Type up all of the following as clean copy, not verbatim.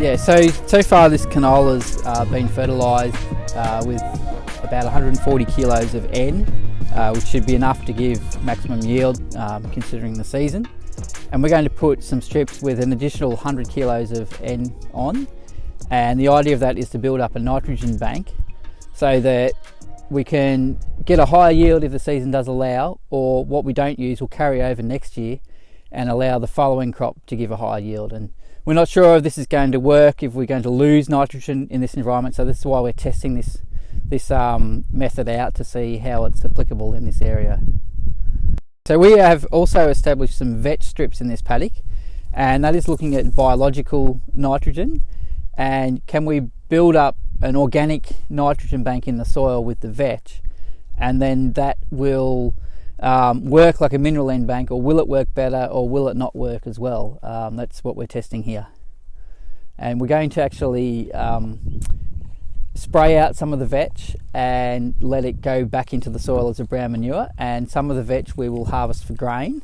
Yeah, so far this canola's been fertilised with about 140 kilos of N, which should be enough to give maximum yield considering the season. And we're going to put some strips with an additional 100 kilos of N on. And the idea of that is to build up a nitrogen bank so that we can get a higher yield if the season does allow, or what we don't use will carry over next year and allow the following crop to give a higher yield. And we're not sure if this is going to work, if we're going to lose nitrogen in this environment, so this is why we're testing this method out to see how it's applicable in this area. So we have also established some vetch strips in this paddock, and that is looking at biological nitrogen and can we build up an organic nitrogen bank in the soil with the vetch, and then that will work like a mineral end bank, or will it work better, or will it not work as well? That's what we're testing here. And we're going to actually spray out some of the vetch and let it go back into the soil as a brown manure, and some of the vetch we will harvest for grain.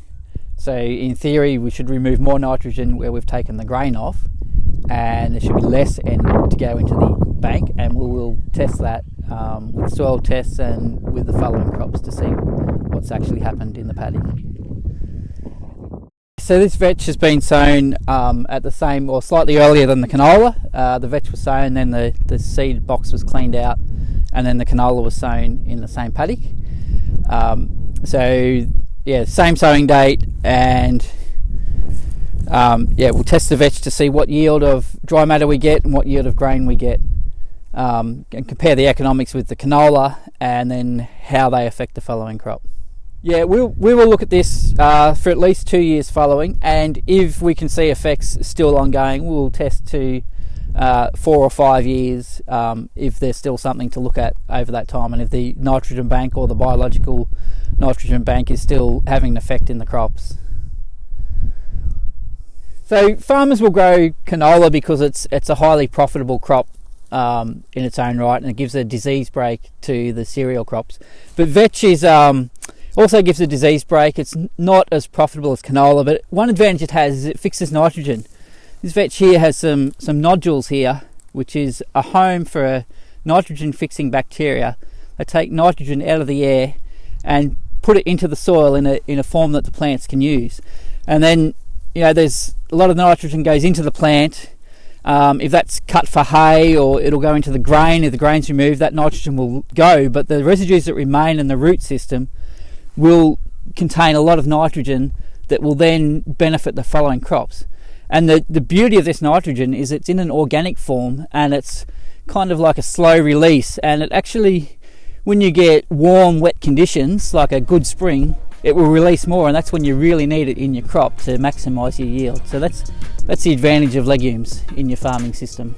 So in theory we should remove more nitrogen where we've taken the grain off, and there should be less N to go into the bank, and we will test that with soil tests and with the following crops to see what's actually happened in the paddock. So this vetch has been sown at the same, or slightly earlier than the canola. The vetch was sown, then the seed box was cleaned out, and then the canola was sown in the same paddock. So yeah, same sowing date, and yeah, we'll test the vetch to see what yield of dry matter we get and what yield of grain we get, and compare the economics with the canola, and then how they affect the following crop. Yeah, we will look at this for at least 2 years following, and if we can see effects still ongoing, we'll test to 4 or 5 years if there's still something to look at over that time, and if the nitrogen bank or the biological nitrogen bank is still having an effect in the crops. So farmers will grow canola because it's a highly profitable crop in its own right, and it gives a disease break to the cereal crops. But vetch is also gives a disease break. It's not as profitable as canola, but one advantage it has is it fixes nitrogen. This vetch here has some nodules here, which is a home for a nitrogen fixing bacteria. They take nitrogen out of the air and put it into the soil in a form that the plants can use. And then, you know, there's a lot of nitrogen goes into the plant. If that's cut for hay, or it'll go into the grain. If the grain's removed, that nitrogen will go, but the residues that remain in the root system will contain a lot of nitrogen that will then benefit the following crops. And the beauty of this nitrogen is it's in an organic form, and it's kind of like a slow release, and it actually, when you get warm, wet conditions like a good spring, it will release more, and that's when you really need it in your crop to maximise your yield. So that's the advantage of legumes in your farming system.